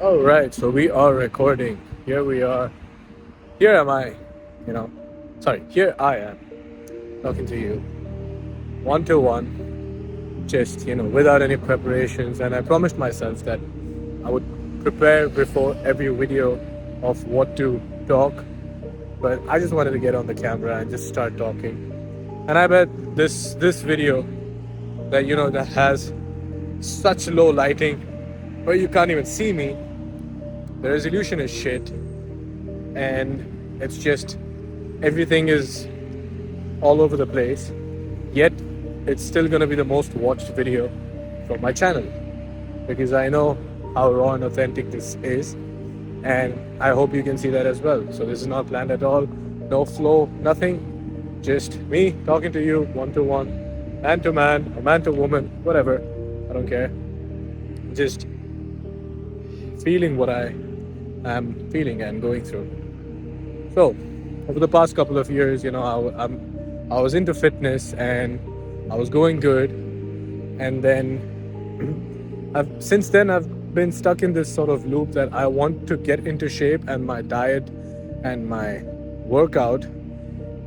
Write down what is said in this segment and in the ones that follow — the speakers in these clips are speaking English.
All right, so we are recording. Here we are. Here am I, you know. Sorry, here I am talking to you one to one, just, without any preparations. And I promised myself that I would prepare before every video of what to talk, but I just wanted to get on the camera and just start talking. And I bet this video that that has such low lighting where you can't even see me, the resolution is shit, and it's just everything is all over the place. Yet it's still gonna be the most watched video from my channel because I know how raw and authentic this is, and I hope you can see that as well. So this is not planned at all, no flow, nothing. Just me talking to you one to one, man to man, or man to woman, whatever. I don't care. Just feeling what I am feeling and going through. So, over the past couple of years, I was into fitness and I was going good, and then since then I've been stuck in this sort of loop that I want to get into shape, and my diet and my workout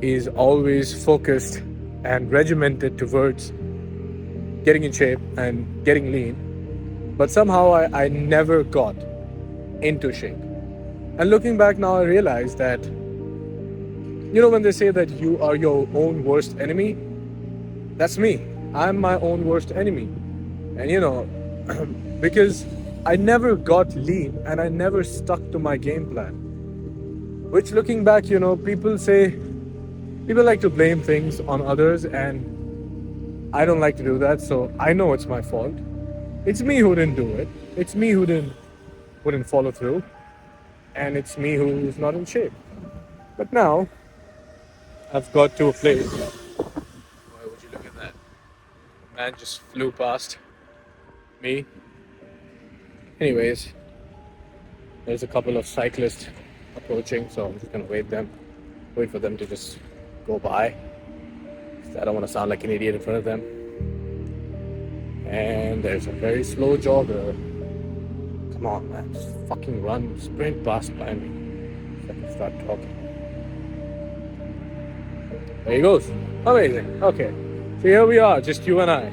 is always focused and regimented towards getting in shape and getting lean. But somehow I never got into shape. And looking back now, I realize that, when they say that you are your own worst enemy, that's me. I'm my own worst enemy. And, because I never got lean and I never stuck to my game plan. Which, looking back, people like to blame things on others, and I don't like to do that. So I know it's my fault. It's me who didn't do it. It's me who wouldn't follow through, and it's me who's not in shape. But now I've got to a place. Why would you look at that? Man just flew past me. Anyways, there's a couple of cyclists approaching, so I'm just gonna wait for them to just go by. I don't want to sound like an idiot in front of them. And there's a very slow jogger. Come on, man, just fucking run, sprint past by me so I can start talking. There he goes. Amazing. Okay, so here we are, just you and I.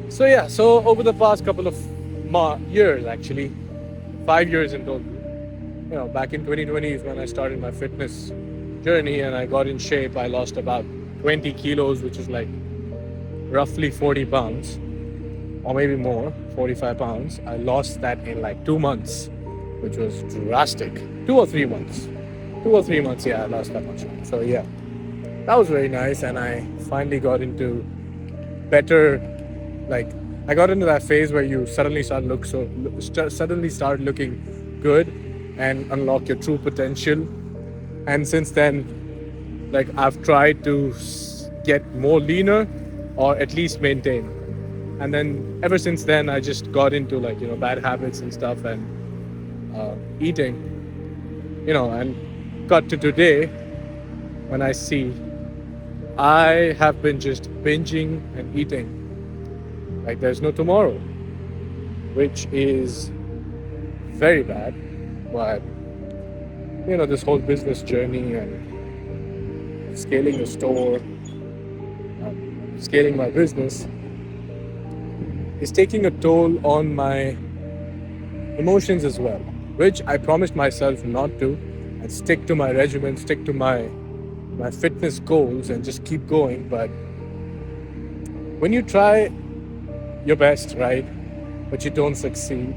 So yeah, so over the past couple of years, actually 5 years in total, back in 2020 is when I started my fitness journey, and I got in shape. I lost about 20 kilos, which is like roughly 40 pounds, or maybe more, 45 pounds. I lost that in like 2 months, which was drastic. 2 or 3 months. 2 or 3 months, yeah, I lost that much. So yeah, that was very nice, and I finally got into better, I got into that phase where you suddenly start looking good and unlock your true potential. And since then, I've tried to get more leaner, or at least maintain. And then ever since then, I just got into bad habits and stuff, and eating, and got to today when I see I have been just binging and eating like there's no tomorrow, which is very bad. But this whole business journey and scaling a store, scaling my business is taking a toll on my emotions as well, which I promised myself not to, and stick to my regimen, stick to my fitness goals, and just keep going. But when you try your best, right, but you don't succeed,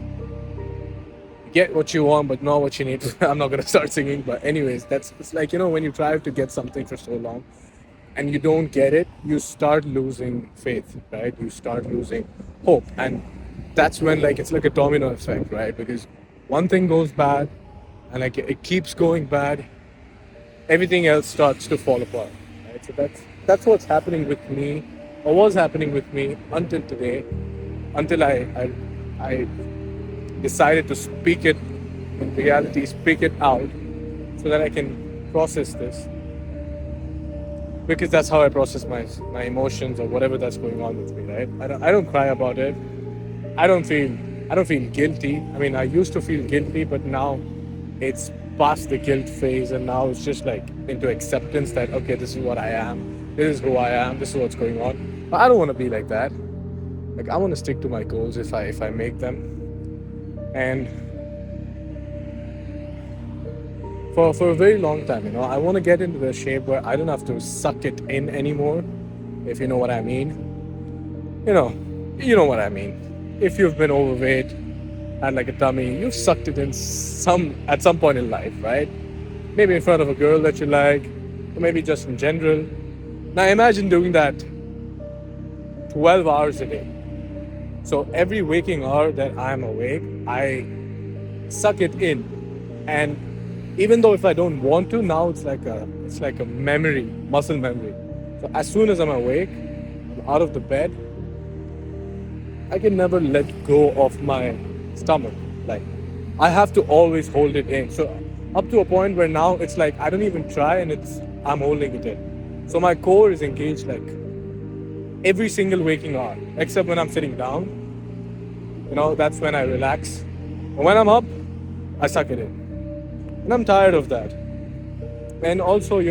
you get what you want but not what you need. I'm not gonna start singing, but anyways, it's like, when you try to get something for so long and you don't get it, you start losing faith, right? You start losing hope, and that's when it's like a domino effect, right? Because one thing goes bad, and it keeps going bad, everything else starts to fall apart, right? So that's what's happening with me, or was happening with me until today, until I decided to speak it in reality, speak it out, so that I can process this. Because that's how I process my emotions or whatever that's going on with me, right? I don't cry about it. I don't feel I don't feel guilty. I mean, I used to feel guilty, but now it's past the guilt phase, and now it's just like into acceptance that okay, this is what I am, this is who I am, this is what's going on. But I don't want to be like that. Like I want to stick to my goals if I make them, and for a very long time, I want to get into the shape where I don't have to suck it in anymore, if you know what I mean. You know, you know what I mean. If you've been overweight and like a tummy, you've sucked it in at some point in life, right? Maybe in front of a girl that you like, or maybe just in general. Now imagine doing that 12 hours a day. So every waking hour that I'm awake, I suck it in. And even though if I don't want to, now it's like a memory, muscle memory. So as soon as I'm awake, I'm out of the bed, I can never let go of my stomach. Like I have to always hold it in. So up to a point where now it's like I don't even try and I'm holding it in. So my core is engaged like every single waking hour, except when I'm sitting down. That's when I relax. And when I'm up, I suck it in. And I'm tired of that. And also,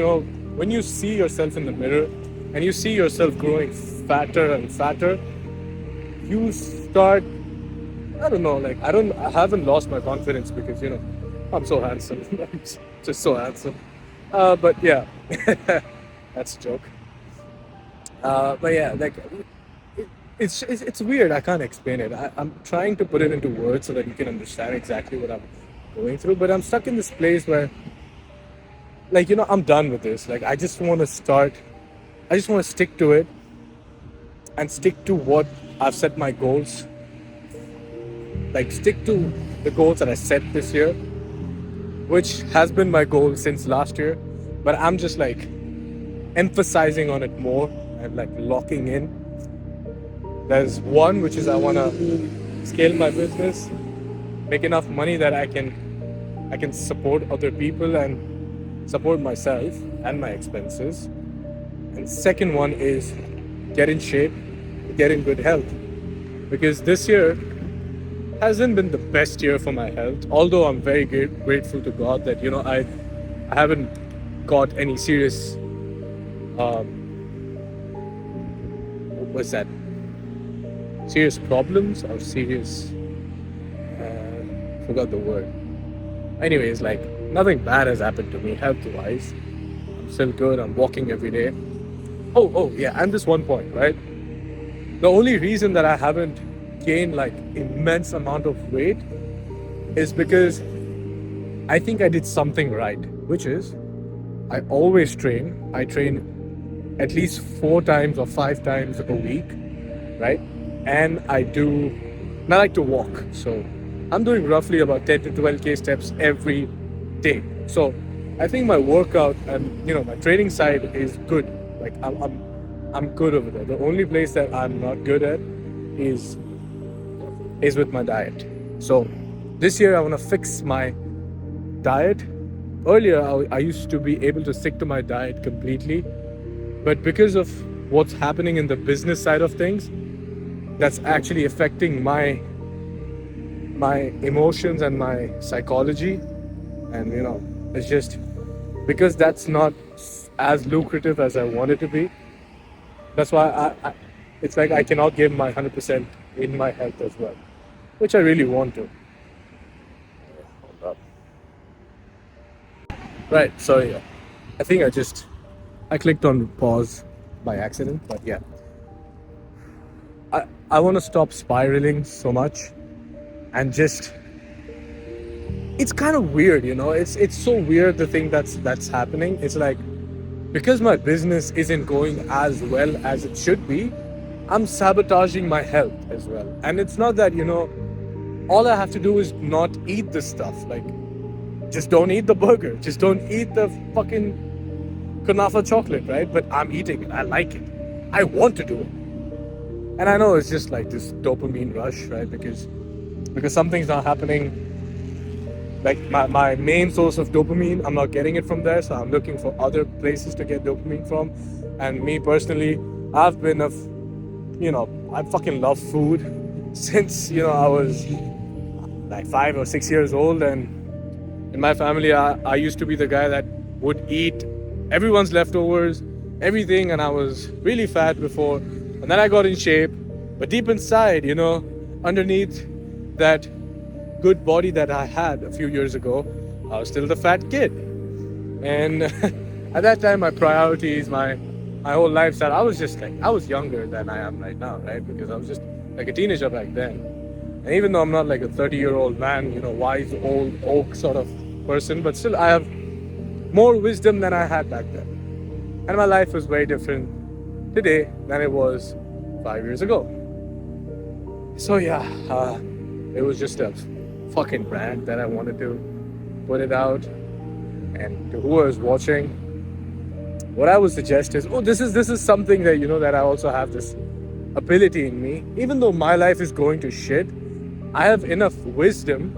when you see yourself in the mirror and you see yourself growing fatter and fatter, you start, I don't know, like I haven't lost my confidence because, I'm so handsome. I'm just so handsome. But yeah, that's a joke. But yeah, like it's weird. I can't explain it. I'm trying to put it into words so that you can understand exactly what I'm going through. But I'm stuck in this place where, like, I'm done with this. Like, I just want to stick to it and stick to what I've set my goals. Like, stick to the goals that I set this year, which has been my goal since last year. But I'm just like emphasizing on it more and like locking in. There's one, which is I want to scale my business, make enough money that I can support other people and support myself and my expenses. And second one is get in shape, get in good health. Because this year hasn't been the best year for my health, although I'm very grateful to God that, I haven't got any serious, serious problems or serious, forgot the word. Anyways, like nothing bad has happened to me health-wise. I'm still good, I'm walking every day. Oh yeah, and this one point, right? The only reason that I haven't gained like immense amount of weight is because I think I did something right, which is I always train. I train at least 4 times or 5 times a week, right? And I like to walk. So I'm doing roughly about 10 to 12k steps every day. So I think my workout and my training side is good. Like I'm good over there. The only place that I'm not good at is with my diet. So this year I want to fix my diet. Earlier I used to be able to stick to my diet completely, but because of what's happening in the business side of things, that's actually affecting my emotions and my psychology. And it's just because that's not as lucrative as I want it to be. That's why it's like I cannot give my 100% in my health as well, which I really want to. Hold up. Right, sorry. I think I clicked on pause by accident, but yeah. I want to stop spiraling so much and just, it's kind of weird, it's so weird, the thing that's happening. It's like, because my business isn't going as well as it should be, I'm sabotaging my health as well. And it's not that, all I have to do is not eat this stuff. Like, just don't eat the burger. Just don't eat the fucking kunafa chocolate, right? But I'm eating it. I like it. I want to do it. And I know it's just like this dopamine rush, right? Because something's not happening. Like my main source of dopamine, I'm not getting it from there. So I'm looking for other places to get dopamine from. And me personally, I fucking love food. since I was like 5 or 6 years old, and in my family, I used to be the guy that would eat everyone's leftovers, everything, and I was really fat before. And then I got in shape, but deep inside, underneath that good body that I had a few years ago, I was still the fat kid. And at that time, my priorities, my whole lifestyle, I was younger than I am right now, right? Because I was just like a teenager back then. And even though I'm not like a 30-year-old man, wise old oak sort of person, but still I have more wisdom than I had back then. And my life was very different today than it was 5 years ago. So yeah, it was just a fucking brand that I wanted to put it out. And to who is watching, what I would suggest is, this is something that that I also have this ability in me. Even though my life is going to shit, I have enough wisdom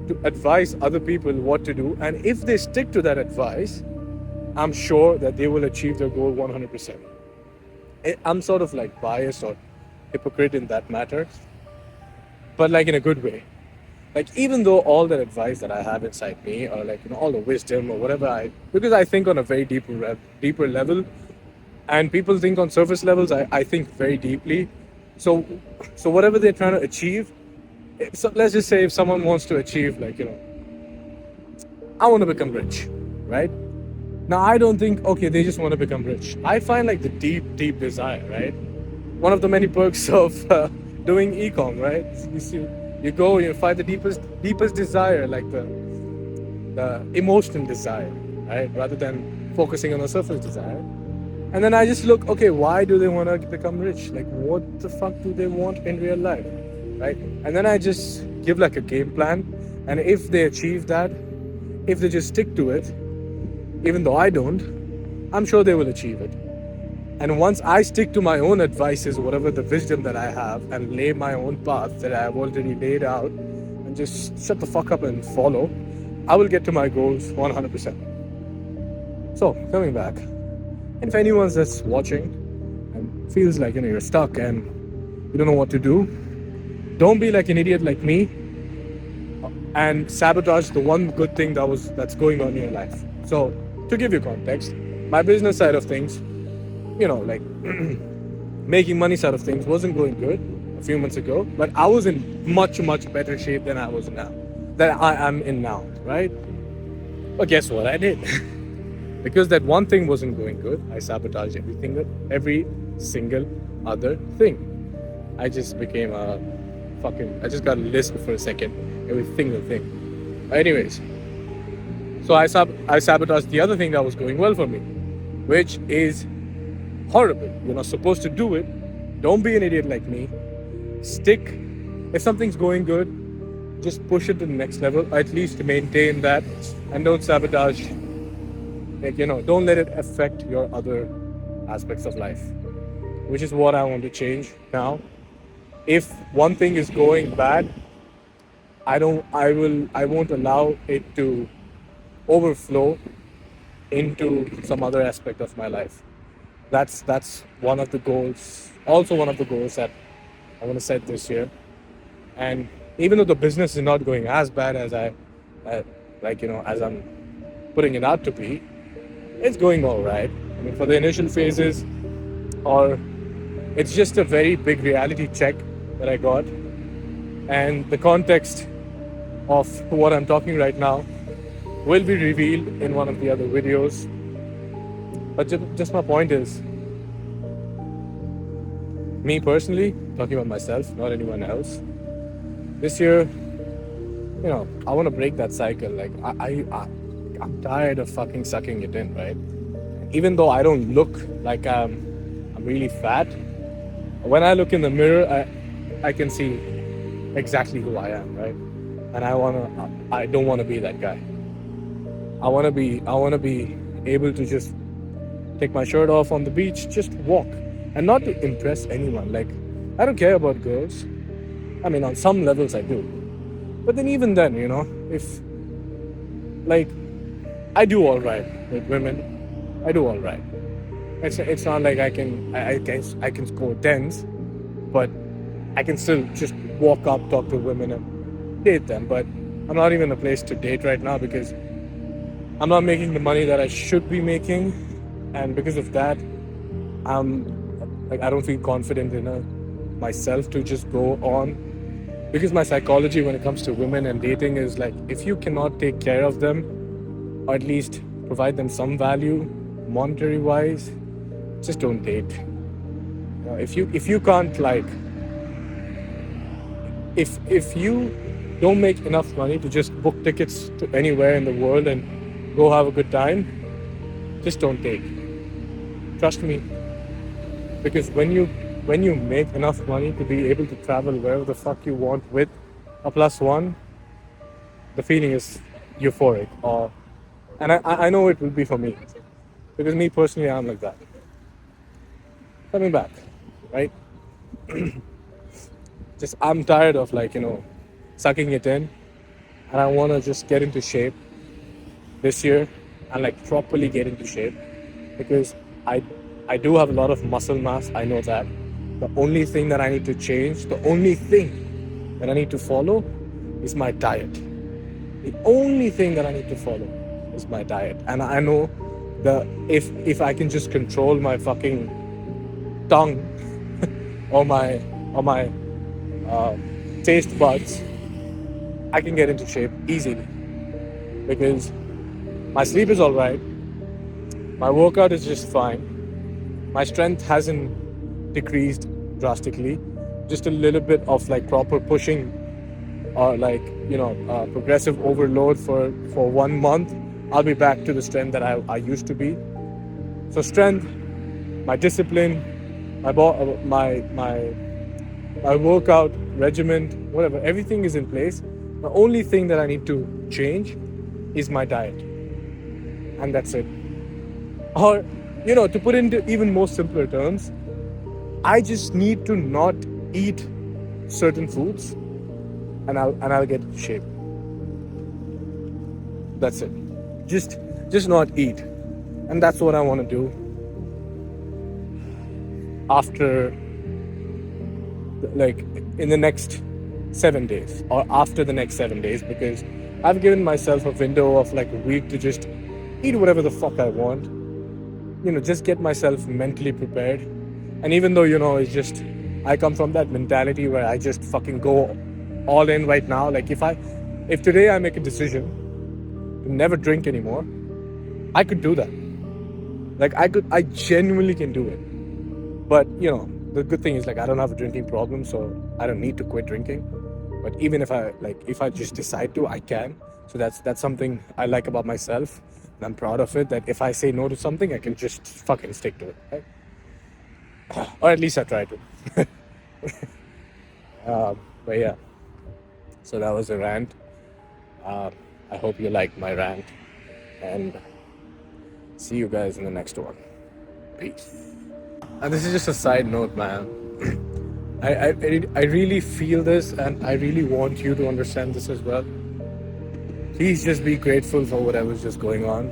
to advise other people what to do, and if they stick to that advice, I'm sure that they will achieve their goal 100%. I'm sort of like biased or hypocrite in that matter, but like in a good way. Like, even though all that advice that I have inside me, or like all the wisdom or whatever, because I think on a very deeper level, and people think on surface levels, I think very deeply. So whatever they're trying to achieve, so let's just say if someone wants to achieve, like, I want to become rich, right? Now, I don't think, okay, they just want to become rich. I find like the deep desire, right? One of the many perks of doing e-com, right? You go, you find the deepest desire, like the emotional desire, right? Rather than focusing on the surface desire. And then I just look, okay, why do they want to become rich? Like, what the fuck do they want in real life, right? And then I just give like a game plan. And if they achieve that, if they just stick to it, even though I don't, I'm sure they will achieve it. And once I stick to my own advices, whatever the wisdom that I have, and lay my own path that I have already laid out, and just shut the fuck up and follow, I will get to my goals 100%. So, coming back, and if anyone's that's watching and feels like you're stuck and you don't know what to do, don't be like an idiot like me and sabotage the one good thing that's going on in your life. So, to give you context, my business side of things, like making money side of things wasn't going good a few months ago, but I was in much better shape than I am in now, right? But guess what I did? Because that one thing wasn't going good, I sabotaged every single other thing. I just became I just got a list for a second, every single thing. Anyways, so I sabotaged the other thing that was going well for me, which is horrible. You're not supposed to do it. Don't be an idiot like me. Stick. If something's going good, just push it to the next level, or at least maintain that, and don't sabotage. Like, don't let it affect your other aspects of life, which is what I want to change now. If one thing is going bad, I won't allow it to overflow into some other aspect of my life. That's one of the goals. Also, one of the goals that I want to set this year. And even though the business is not going as bad as as I'm putting it out to be, it's going all right. I mean, for the initial phases, or it's just a very big reality check that I got, and the context of what I'm talking right now will be revealed in one of the other videos. But just my point is, me personally, talking about myself, not anyone else, this year, I want to break that cycle. Like, I'm tired of fucking sucking it in, right? Even though I don't look like I'm really fat, when I look in the mirror, I can see exactly who I am, right? And I don't want to be that guy. I want to be able to just take my shirt off on the beach, just walk, and not to impress anyone. Like, I don't care about girls. I mean, on some levels I do. But then even then, if, like, I do all right with women, I do all right. It's not like I can score tens, but I can still just walk up, talk to women, and date them. But I'm not even in a place to date right now because I'm not making the money that I should be making, and because of that, I'm like I don't feel confident in myself to just go on. Because my psychology when it comes to women and dating is like if you cannot take care of them or at least provide them some value, monetary wise, just don't date. If you can't like if you don't make enough money to just book tickets to anywhere in the world and go have a good time, just don't date. Trust me, because when you make enough money to be able to travel wherever the fuck you want with a plus one, the feeling is euphoric. And I know it will be for me because me personally, I'm like that. Coming back, right? Just I'm tired of like sucking it in, and I want to just get into shape this year and like properly get into shape because I I do have a lot of muscle mass. I know that. The only thing that I need to change, the only thing that I need to follow is my diet. The only thing that I need to follow is my diet. And I know the if I can just control my fucking tongue or my taste buds, I can get into shape easily because my sleep is all right, my workout is just fine, my strength hasn't decreased drastically, just a little bit of like proper pushing or like progressive overload for 1 month, I'll be back to the strength that I used to be. So strength, my discipline, my workout regimen, whatever, everything is in place. The only thing that I need to change is my diet, and that's it. Or to put into even more simpler terms, I just need to not eat certain foods, and I'll get in shape. That's it. Just not eat, and that's what I want to do after, like, in the next 7 days or after the next 7 days, because I've given myself a window of like a week to just eat whatever the fuck I want. Just get myself mentally prepared. And even though it's just I come from that mentality where I just fucking go all in right now. Like if today I make a decision to never drink anymore, I could do that. Like I genuinely can do it. But the good thing is like I don't have a drinking problem, so I don't need to quit drinking. But even if I just decide to, I can. So that's something I like about myself, and I'm proud of it. That if I say no to something, I can just fucking stick to it, right? Or at least I try to. But yeah, so that was a rant. I hope you liked my rant, and see you guys in the next one. Peace. And this is just a side note, man. I really feel this, and I really want you to understand this as well. Please just be grateful for whatever's just going on.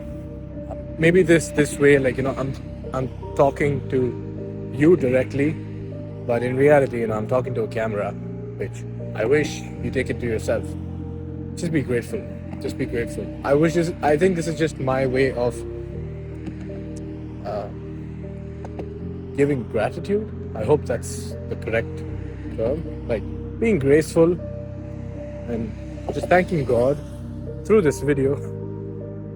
Maybe this way, like I'm talking to you directly, but in reality, I'm talking to a camera, which I wish you take it to yourself. Just be grateful. Just be grateful. I think this is just my way of giving gratitude. I hope that's the correct term. Like being graceful and just thanking God through this video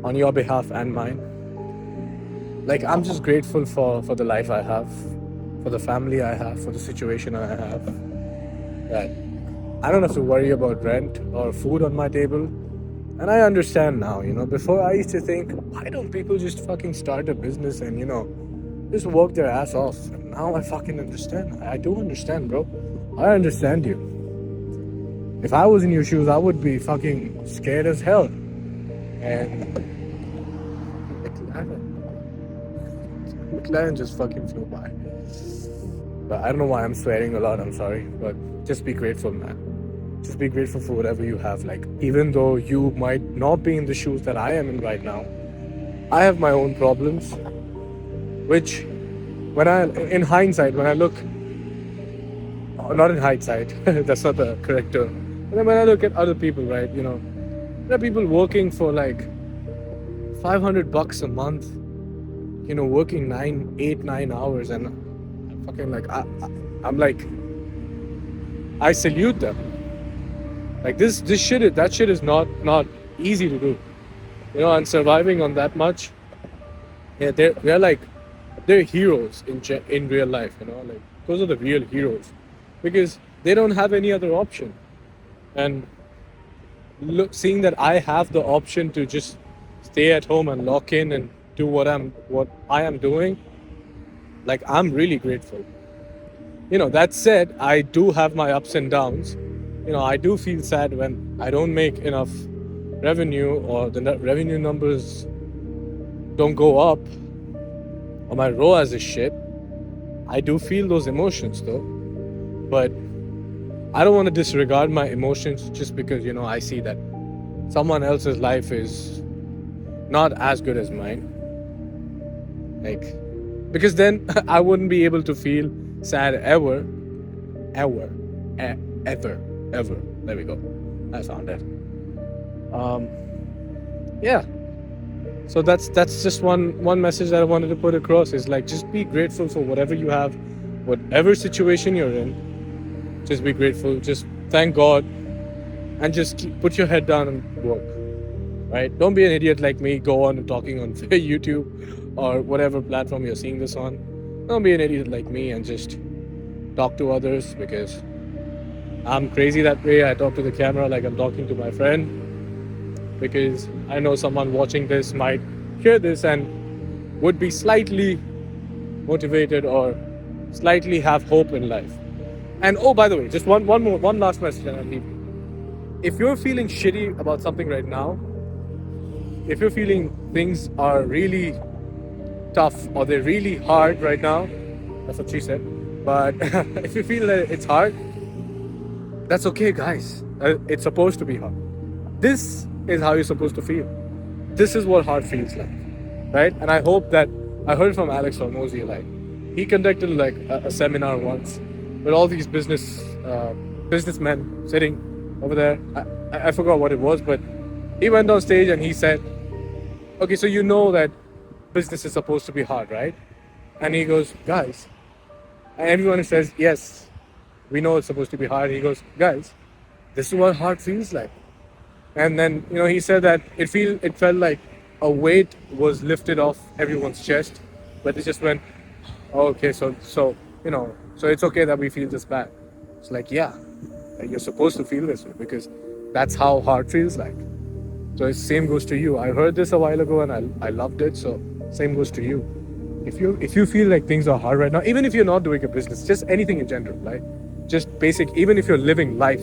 on your behalf and mine. Like I'm just grateful for the life I have, for the family I have, for the situation I have. That I don't have to worry about rent or food on my table. And I understand now, before I used to think, why don't people just fucking start a business and, just work their ass off? And now I fucking understand. I do understand, bro. I understand you. If I was in your shoes, I would be fucking scared as hell. And McLaren just fucking flew by. But I don't know why I'm swearing a lot, I'm sorry. But just be grateful, man. Just be grateful for whatever you have. Like, even though you might not be in the shoes that I am in right now, I have my own problems, which in hindsight, when I look not in hindsight, that's not the correct term. And then when I look at other people, right, there are people working for like $500 a month, working 9 8 9 hours, and I'm fucking like, I'm like, I salute them. Like this shit is, that shit is not easy to do, and surviving on that much. Yeah, they're heroes in real life, like those are the real heroes, because they don't have any other option. And seeing that I have the option to just stay at home and lock in and do what I am doing, like I'm really grateful. That said, I do have my ups and downs. I do feel sad when I don't make enough revenue, or the revenue numbers don't go up, or my ROAS is shit. I do feel those emotions though, but I don't want to disregard my emotions just because I see that someone else's life is not as good as mine. Like, because then I wouldn't be able to feel sad ever. There we go. I found it. Yeah. So that's just one message that I wanted to put across, is like, just be grateful for whatever you have, whatever situation you're in. Just be grateful. Just thank God, and just put your head down and work. Right? Don't be an idiot like me. Go on and talking on YouTube or whatever platform you're seeing this on. Don't be an idiot like me and just talk to others, because I'm crazy that way. I talk to the camera like I'm talking to my friend, because I know someone watching this might hear this and would be slightly motivated or slightly have hope in life. And oh, by the way, just one last message and I'll leave you. If you're feeling shitty about something right now, if you're feeling things are really tough or they're really hard right now, that's what she said. But if you feel that it's hard, that's okay, guys. It's supposed to be hard. This is how you're supposed to feel. This is what hard feels like, right? And I hope that, I heard from Alex Hormozy, like he conducted like a seminar once with all these businessmen sitting over there. I forgot what it was, but he went on stage and he said, okay, so that business is supposed to be hard, right? And he goes, guys, and everyone says, yes, we know it's supposed to be hard. He goes, guys, this is what hard feels like. And then, he said that it felt like a weight was lifted off everyone's chest, but they just went, oh, okay, so it's okay that we feel this bad. It's like, yeah, you're supposed to feel this way, because that's how hard feels like. So the same goes to you. I heard this a while ago and I loved it. So same goes to you. If you feel like things are hard right now, even if you're not doing a business, just anything in general, right? Just basic, even if you're living life,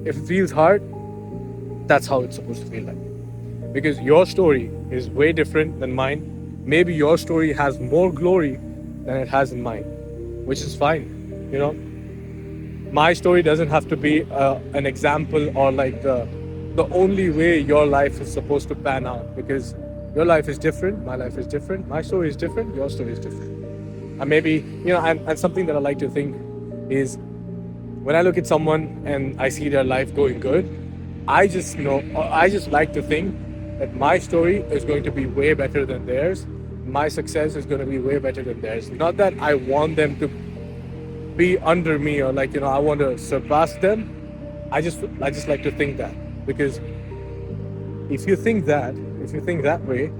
if it feels hard, that's how it's supposed to feel like. Because your story is way different than mine. Maybe your story has more glory than it has in mine, which is fine. My story doesn't have to be an example or like the only way your life is supposed to pan out, because your life is different, my life is different, my story is different, your story is different. And maybe, and something that I like to think is, when I look at someone and I see their life going good, I just like to think that my story is going to be way better than theirs. My success is going to be way better than theirs. Not that I want them to be under me or like, I want to surpass them. I just like to think that, because if you think that way,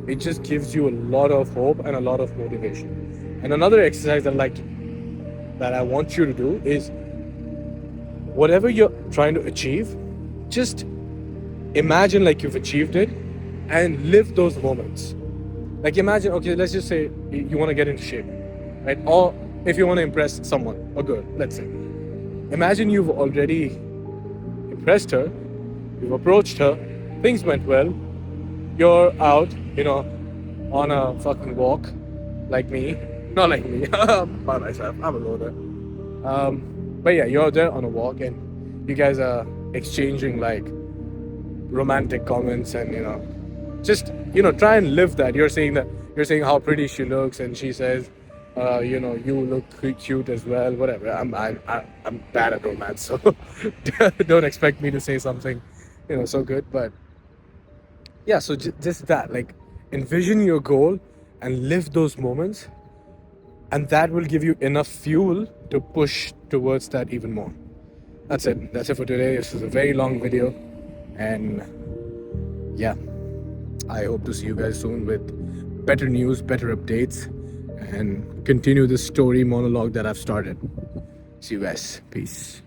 it just gives you a lot of hope and a lot of motivation. And another exercise that I want you to do is, whatever you're trying to achieve, just imagine like you've achieved it and live those moments. Like imagine, okay, let's just say you want to get into shape, right? Or if you want to impress someone, a girl, let's say. Imagine you've already impressed her, you've approached her, things went well, you're out, on a fucking walk, like me. Not like me, by myself, I'm a loner. But yeah, you're there on a walk and you guys are exchanging like romantic comments and just try and live that. You're saying how pretty she looks, and she says, you look cute as well. Whatever. I'm bad at romance, so don't expect me to say something, so good. But yeah, so just that, like, envision your goal and live those moments, and that will give you enough fuel to push towards that even more. That's it for today. This is a very long video, and yeah, I hope to see you guys soon with better news, better updates, and continue this story monologue that I've started. See you guys. Peace.